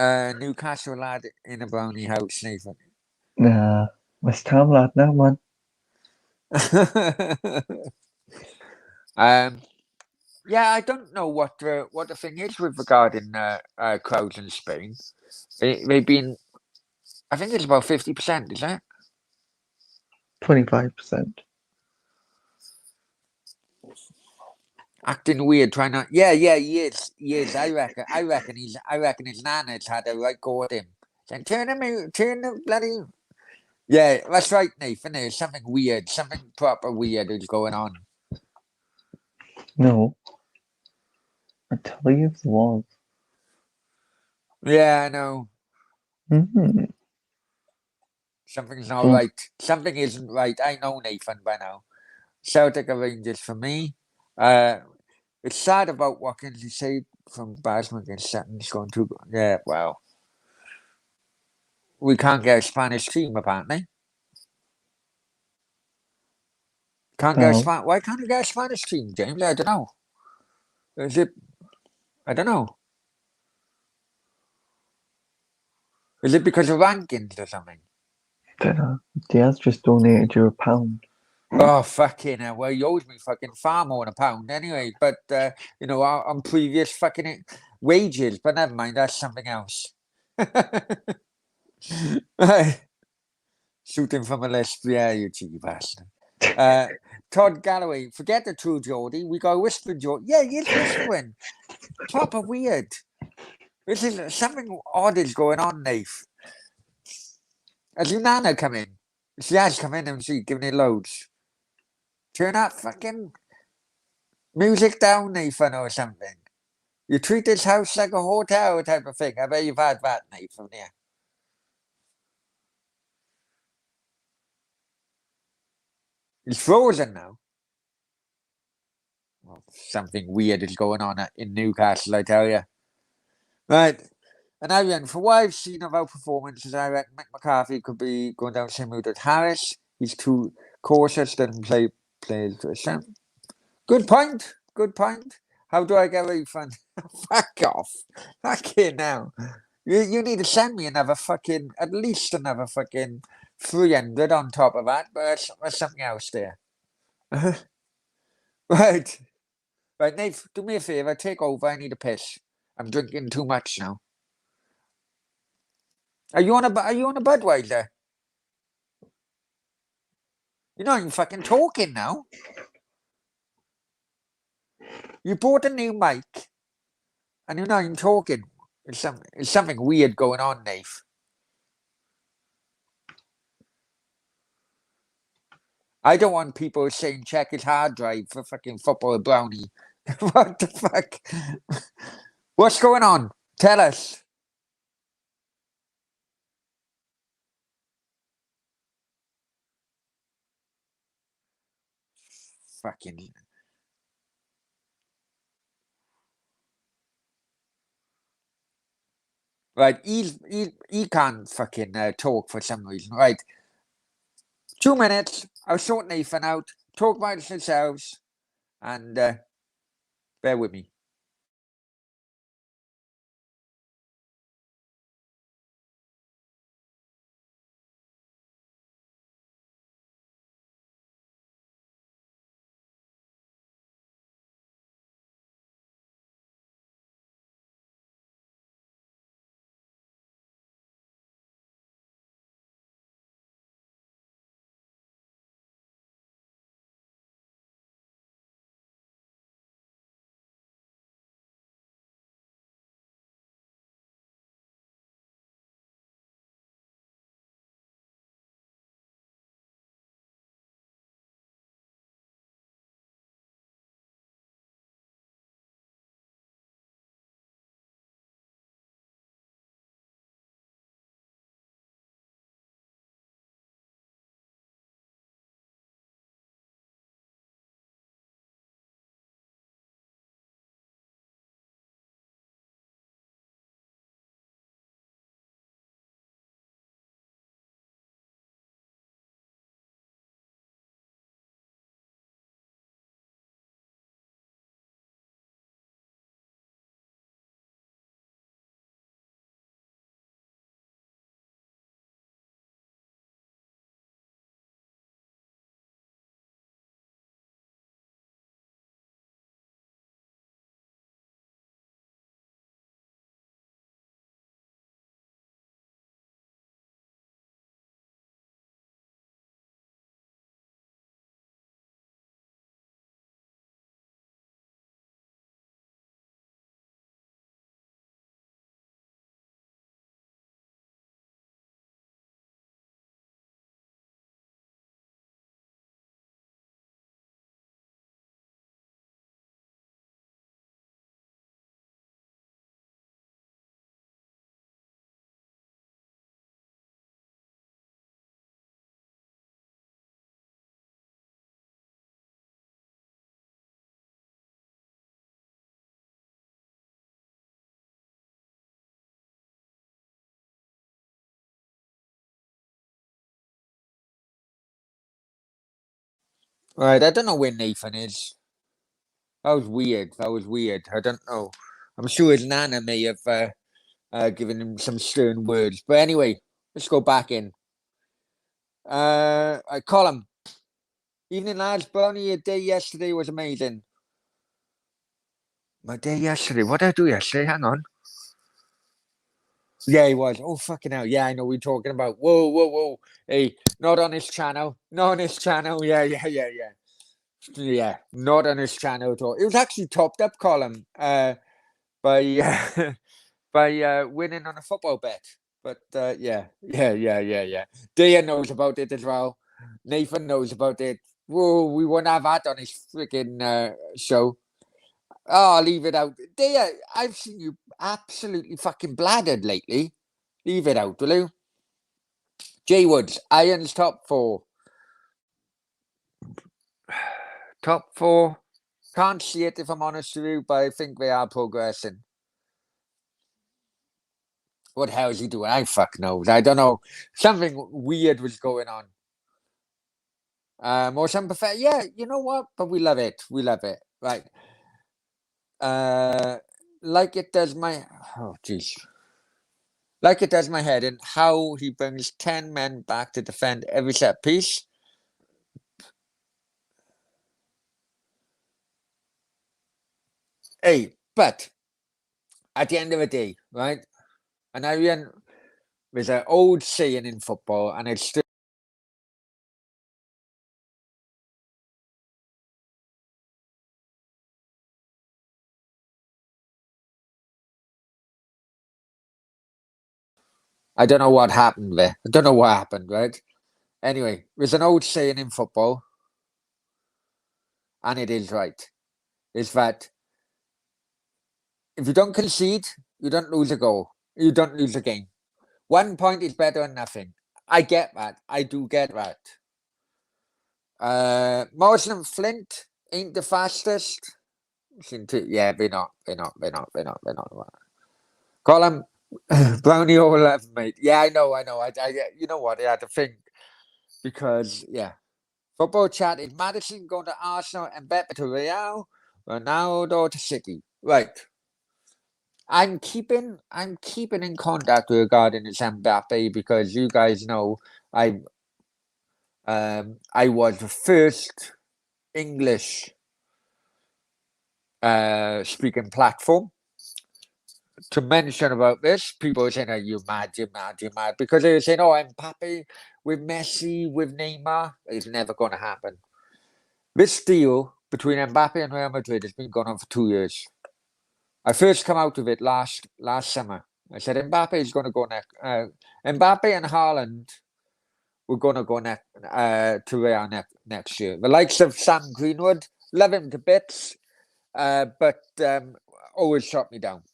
Speaker 1: Newcastle lad in a brownie house, Nathan.
Speaker 3: Nah, West Ham lad now, man.
Speaker 1: Yeah, I don't know what the thing is with regarding crowds in Spain. They've been, I think it's about 50%, is that?
Speaker 3: 25%.
Speaker 1: Acting weird, trying to. Yeah, he is. I reckon his nana's had a right go at him. Saying, turn the bloody. Yeah, that's right, Nathan. There's something weird, something proper weird is going on.
Speaker 3: No. I tell you if there was.
Speaker 1: Yeah, I know.
Speaker 3: Mm-hmm.
Speaker 1: Something's not
Speaker 3: So,
Speaker 1: right. Something isn't right. I know, Nathan, by now. Celtic are Rangers for me. It's sad about what can you say from Basman against Sutton's going to. Yeah, well, we can't get a Spanish team apparently. Can't get
Speaker 3: now,
Speaker 1: Why can't you get a Spanish team, James? I don't know. Is it? I don't know. Is it because of rankings or something?
Speaker 3: Diaz just donated you £1.
Speaker 1: Oh fucking hell! Well, you owes me fucking far more than £1 anyway. But on previous fucking wages. But never mind. That's something else. Shooting from a list. Yeah, you cheeky bastard. Todd Galloway, forget the true Geordie. We got whispering Geordie. Yeah, he's whispering. Proper weird. This is something odd is going on, Nath. Has your nana come in? She has come in and she's giving it loads. Turn that fucking music down, Nathan, or something. You treat this house like a hotel type of thing. I bet you've had that, Nathan, yeah. He's frozen now. Well, something weird is going on in Newcastle, I tell you. Right. And Arian, for what I've seen of our performances, I reckon Mick McCarthy could be going down the same route as Harris. He's too cautious, doesn't play to a sound. Good point. How do I get a refund? Fuck off. Fuck it now. You need to send me at least another fucking 300 on top of that, but that's something else there. Right. Right, Nate, do me a favour, take over, I need a piss. I'm drinking too much now. Are you on a Budweiser? You're not even fucking talking now. You bought a new mic, and you're not even talking. It's something weird going on, Nate. I don't want people saying check his hard drive for fucking football brownie. What the fuck? What's going on? Tell us. Fucking. Right, he can't fucking talk for some reason. Right. 2 minutes. I'll sort Nathan out. Talk about yourselves, and bear with me. Right, I don't know where Nathan is. That was weird. That was weird. I don't know. I'm sure his nana may have given him some stern words. But anyway, let's go back in. I call him. Evening, lads. Brownie, your day yesterday was amazing. My day yesterday. What did I do yesterday? Hang on. Yeah, he was. Oh, fucking hell. Yeah, I know we're talking about. Whoa, whoa, whoa. Hey, not on his channel. Not on his channel. Yeah. Yeah, not on his channel at all. It was actually topped up column by by winning on a football bet. But yeah. Dia knows about it as well. Nathan knows about it. Whoa, we wouldn't have that on his freaking show. Oh, I'll leave it out. Dia, I've seen you absolutely fucking bladdered lately. Leave it out, will you? Jay Woods, Irons top four. Top four. Can't see it if I'm honest with you, but I think they are progressing. What the hell is he doing? I fuck knows. I don't know. Something weird was going on. More sympathetic. Yeah, you know what? But we love it. We love it. Right. Like it does my. Oh, jeez. Like it does my head, and how he brings 10 men back to defend every set piece. Hey, but at the end of the day, right? And there's an old saying in football, and it's still. I don't know what happened there. I don't know what happened, right? Anyway, there's an old saying in football, and it is right, is that if you don't concede, you don't lose a goal. You don't lose a game. 1 point is better than nothing. I get that. I do get that. Morrison and Flint ain't the fastest. Yeah, they're not. Call them Brownie all 11, mate. Yeah, I know. You know what? I had to think. because, yeah. Football chat is Madison going to Arsenal and Mbappe to Real, Ronaldo to City. Right. I'm keeping in contact regarding this Mbappe because you guys know I was the first English speaking platform to mention about this. People are saying, "Are you mad? You're mad? You're mad?" Because they were saying, "Oh, Mbappe with Messi, with Neymar, it's never going to happen." This deal between Mbappe and Real Madrid has been going on for 2 years. I first come out of it last summer. I said Mbappe is going to go next. Mbappe and Haaland were going to go to Real next year. The likes of Sam Greenwood, love him to bits, but always shot me down.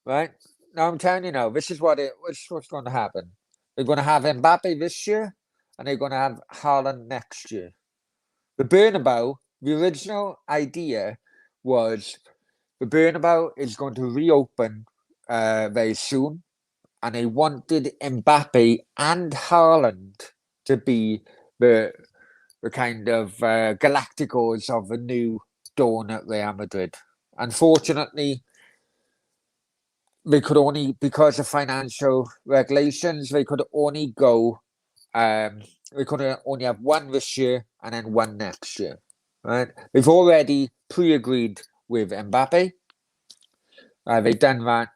Speaker 1: Right now, I'm telling you now, this is what's going to happen. They're going to have Mbappe this year, and they're going to have Haaland next year. The Bernabeu, the original idea was the Bernabeu is going to reopen very soon, and they wanted Mbappe and Haaland to be the kind of Galacticos of the new dawn at Real Madrid. Unfortunately, they could only, because of financial regulations, they could only go. They could only have one this year and then one next year. Right? They've already pre-agreed with Mbappe. They've done that.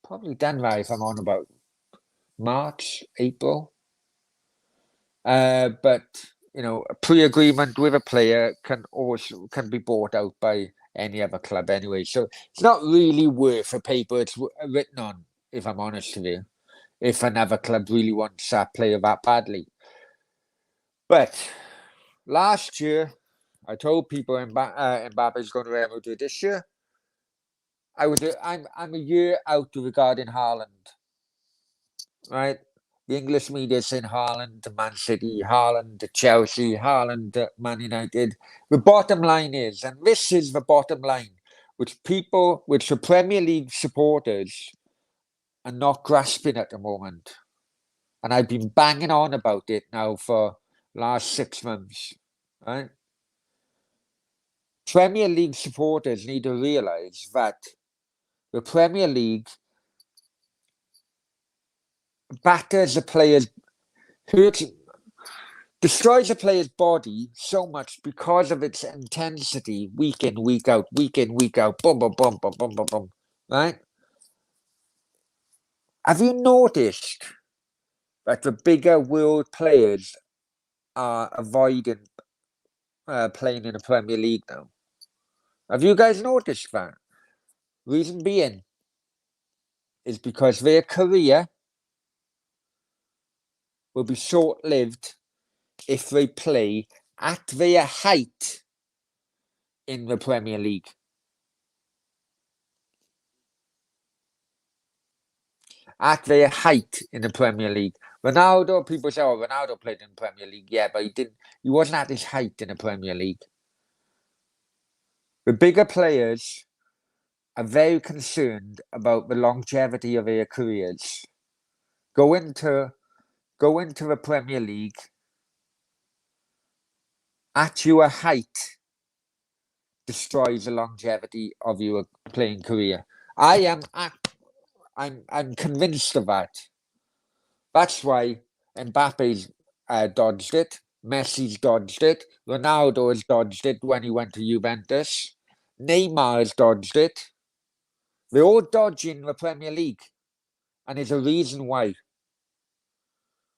Speaker 1: Probably done that if I'm on about March, April. But a pre-agreement with a player can be bought out by any other club anyway. So it's not really worth the paper it's written on, if I'm honest with you, if another club really wants that player that badly. But last year, I told people Mbappe is going to Real Madrid this year. I'm a year out regarding Haaland. Right? The English media is saying Haaland to Man City, Haaland to Chelsea, Haaland to Man United. The bottom line is, and this is the bottom line, which the Premier League supporters are not grasping at the moment. And I've been banging on about it now for last 6 months. Right? Premier League supporters need to realise that the Premier League batters the players, destroys a player's body so much because of its intensity, week in, week out, boom, boom, boom, boom, boom, boom, boom, right? Have you noticed that the bigger world players are avoiding playing in the Premier League now? Have you guys noticed that? Reason being is because their career will be short-lived if they play at their height in the Premier League. At their height in the Premier League. Ronaldo, people say, "Oh, Ronaldo played in the Premier League." Yeah, but he wasn't at his height in the Premier League. The bigger players are very concerned about the longevity of their careers. Go into the Premier League at your height destroys the longevity of your playing career. I'm convinced of that. That's why Mbappe's dodged it. Messi's dodged it. Ronaldo has dodged it when he went to Juventus. Neymar has dodged it. They're all dodging the Premier League. And there's a reason why.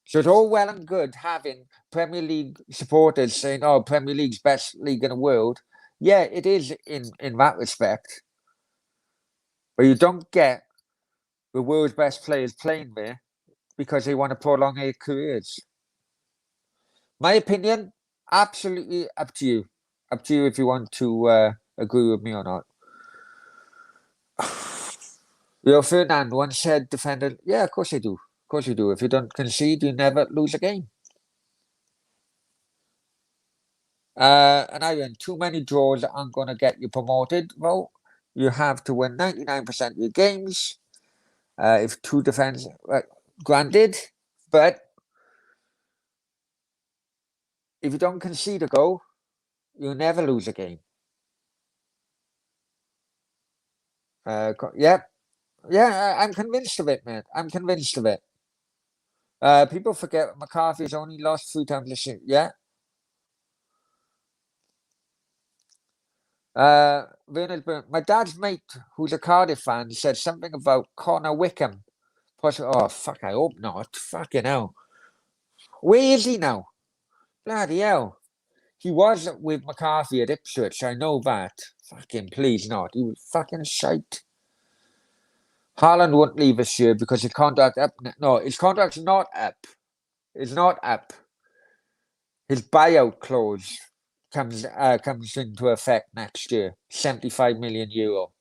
Speaker 1: So it's all well and good having Premier League supporters saying, "Oh, Premier League's best league in the world." Yeah, it is in that respect. But you don't get the world's best players playing there because they want to prolong their careers. My opinion, absolutely up to you. Up to you if you want to agree with me or not. Rio Ferdinand once said, defender, yeah, of course I do. Of course you do. If you don't concede, you never lose a game. And I win. Too many draws aren't going to get you promoted. Well, you have to win 99% of your games. If two defense, granted, but if you don't concede a goal, you'll never lose a game. Yeah, I'm convinced of it, mate. I'm convinced of it. People forget McCarthy's only lost 3 times this year. Yeah. My dad's mate, who's a Cardiff fan, said something about Connor Wickham. Oh, fuck, I hope not. Fucking hell. Where is he now? Bloody hell. He was with McCarthy at Ipswich, I know that. Fucking please not. He was fucking shite. Haaland won't leave this year because his contract up. No, his contract's not up. It's not up. His buyout clause comes into effect next year. 75 million euro.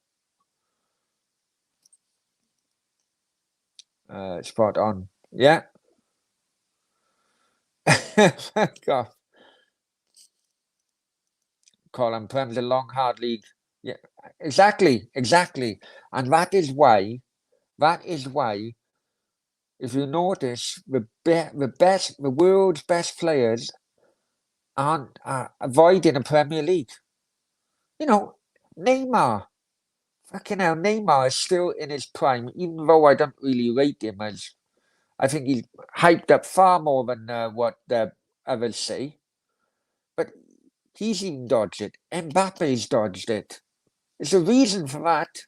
Speaker 1: Spot on. Yeah. God. Colin Prem's a long, hard league. Yeah, exactly. And that is why, if you notice, the world's best players aren't avoiding a Premier League. You know, Neymar. Fucking hell, Neymar is still in his prime, even though I don't really rate him as. I think he's hyped up far more than what the others say. But he's even dodged it. Mbappe's dodged it. There's a reason for that.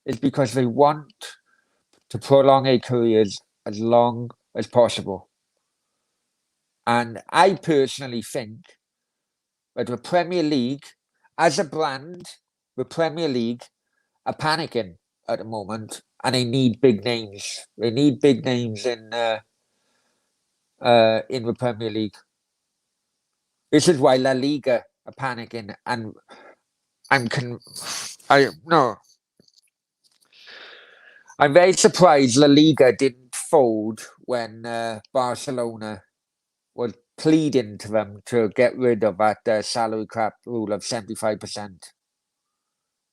Speaker 1: It's because they want to prolong their careers as long as possible. And I personally think that the Premier League, as a brand, the Premier League are panicking at the moment, and they need big names. They need big names in the Premier League. This is why La Liga are panicking, and I'm very surprised La Liga didn't fold when Barcelona was pleading to them to get rid of that salary cap rule of 75%,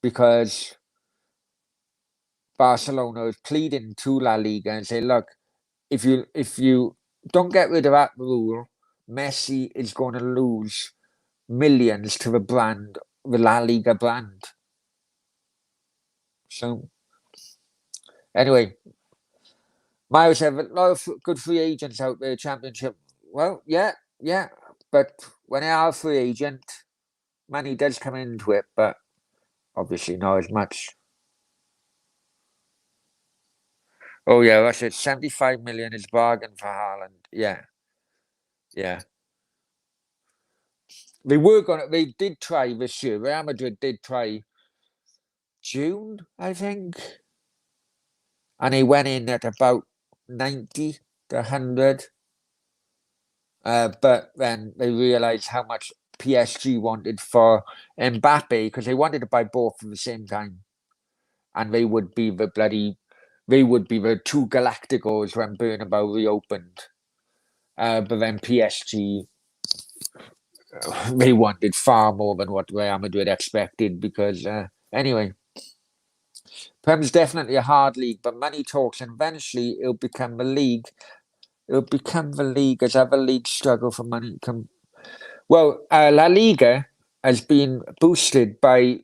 Speaker 1: because Barcelona is pleading to La Liga and say, look, if you don't get rid of that rule, Messi is going to lose millions to the La Liga brand. So, anyway, Miles have a lot of good free agents out there, Championship. Well, yeah, but when they are a free agent, money does come into it, but obviously not as much. Oh yeah, that's it. 75 million is bargain for Haaland. Yeah. They did try this year. Real Madrid did try June, I think. And he went in at about 90 to 100. But then they realised how much PSG wanted for Mbappe, because they wanted to buy both at the same time. And they would be the two Galacticos when Bernabeu reopened. But then PSG, they wanted far more than what Real Madrid expected, because anyway, Prem's definitely a hard league, but money talks, and eventually it'll become the league. It'll become the league as other leagues struggle for money. Well, La Liga has been boosted by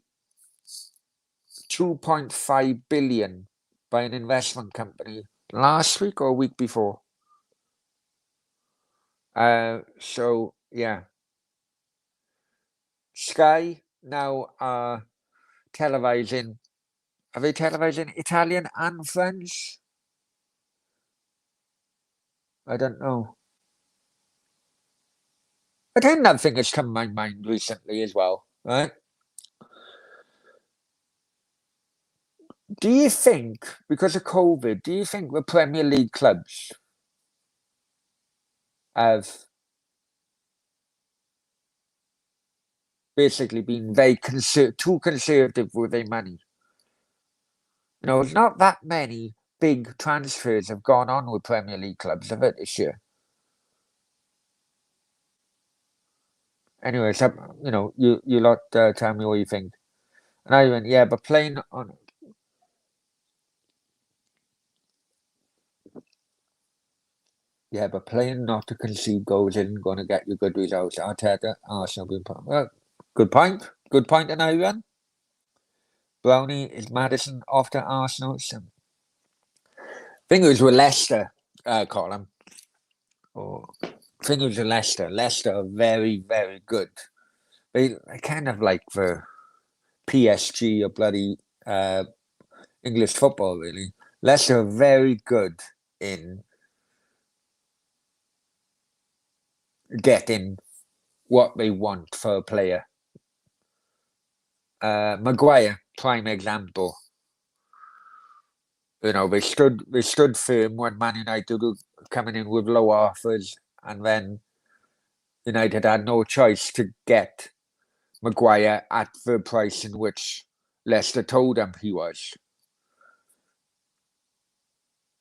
Speaker 1: 2.5 billion by an investment company last week or a week before. So yeah, Sky now are televising. Are they televising Italian and French? I don't know. But then another thing has come to my mind recently as well, right? Do you think, because of COVID, do you think the Premier League clubs have basically been too conservative with their money? You know, it's not that many big transfers have gone on with Premier League clubs, have it, this year? Anyway, so, you know, you lot tell me what you think. And I went, yeah, but playing on. Yeah, but playing not to concede goals isn't going to get you good results. Arteta, Arsenal, well, good point. Good point on Ivan. Brownie is Madison off to Arsenal. Fingers with Leicester, Colin. Oh, fingers with Leicester. Leicester are very, very good. They kind of like the PSG of bloody English football, really. Leicester are very good in getting what they want for a player. Maguire, prime example. You know, they stood firm when Man United were coming in with low offers, and then United had no choice to get Maguire at the price in which Leicester told them he was.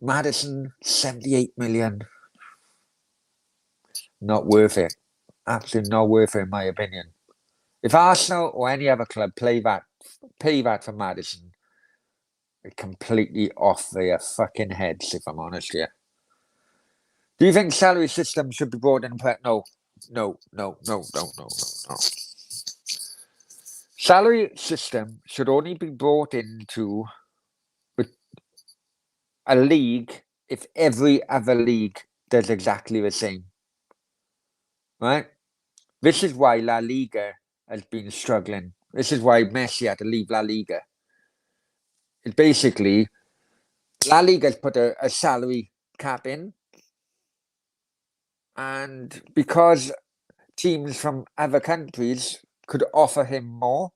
Speaker 1: Madison, 78 million. Not worth it. Absolutely not worth it, in my opinion. If Arsenal or any other club pay that for Madison, they're completely off their fucking heads, if I'm honest here. Do you think salary system should be brought in? No. Salary system should only be brought into a league if every other league does exactly the same. Right? This is why La Liga has been struggling. This is why Messi had to leave La Liga. It's basically, La Liga's put a salary cap in, and because teams from other countries could offer him more,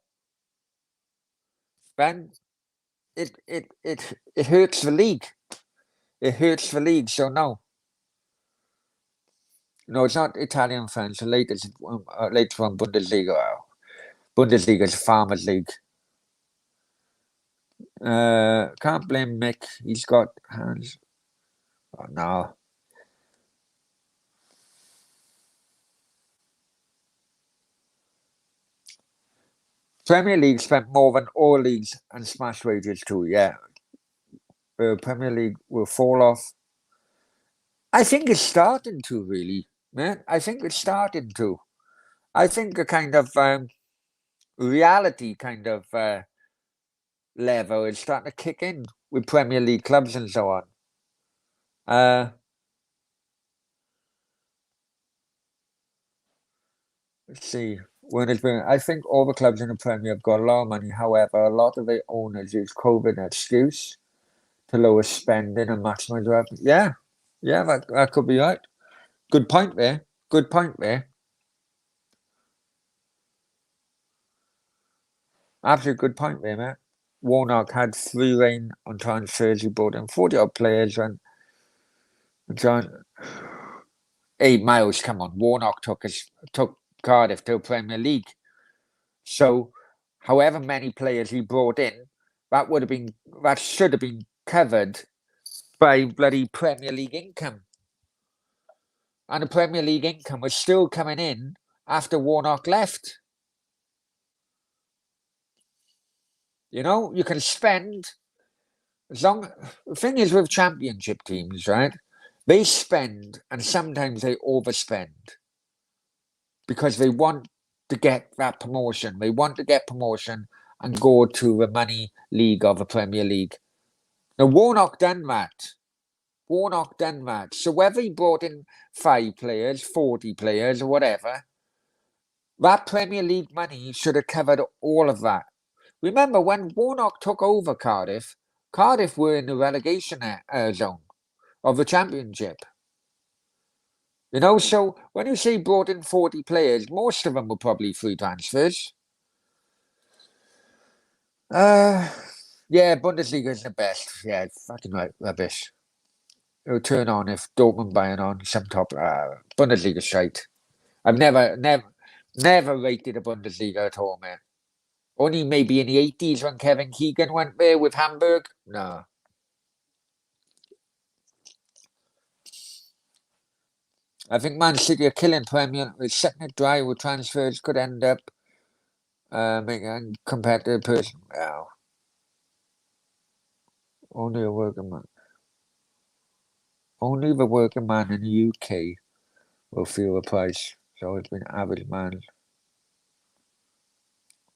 Speaker 1: then it hurts the league. It hurts the league. So no, it's not Italian fans. The latest one, Bundesliga. Bundesliga is a farmers' league. Can't blame Mick. He's got hands. Oh, no. Premier League spent more than all leagues and smashed wages too. Yeah, the Premier League will fall off. I think it's starting to really, man. I think it's starting to. I think a kind of reality kind of level is starting to kick in with Premier League clubs and so on. Let's see. I think all the clubs in the Premier have got a lot of money. However, a lot of the owners use COVID as excuse to lower spending and maximize revenue. Yeah, that could be right. Good point there. Good point there. Absolutely good point there, mate. Warnock had free reign on transfers. He brought in 40-odd players and John. Hey, Miles, come on. Warnock took Cardiff to a Premier League. So, however many players he brought in, that should have been covered by bloody Premier League income. And the Premier League income was still coming in after Warnock left. You can spend the thing is with championship teams, right? They spend and sometimes they overspend because they want to get that promotion. They want to get promotion and go to the money league of the Premier League. Now Warnock done that. So whether he brought in 5 players, 40 players, or whatever, that Premier League money should have covered all of that. Remember when Warnock took over Cardiff were in the relegation zone of the Championship. So when you say brought in 40 players, most of them were probably free transfers. Yeah, Bundesliga is the best. Yeah, fucking right, rubbish. It'll turn on if Dortmund Bayern on some top. Bundesliga shite. I've never rated the Bundesliga at all, man. Only maybe in the 80s when Kevin Keegan went there with Hamburg. No. I think Man City are killing Premier. They're setting it dry with transfers. Could end up compared to the person. Wow. Only a working man. Only the working man in the UK will feel the price. So it's been average man.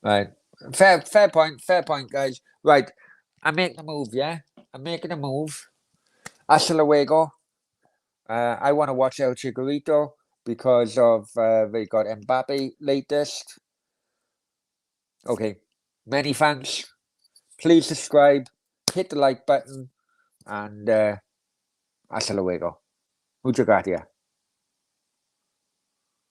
Speaker 1: Right. Fair point, guys. Right. I'm making a move, yeah? I'm making a move. Hasta luego. I want to watch El Chikorito because of they got Mbappe latest. Okay. Many thanks. Please subscribe, hit the like button, and hasta luego. Muchas gracias.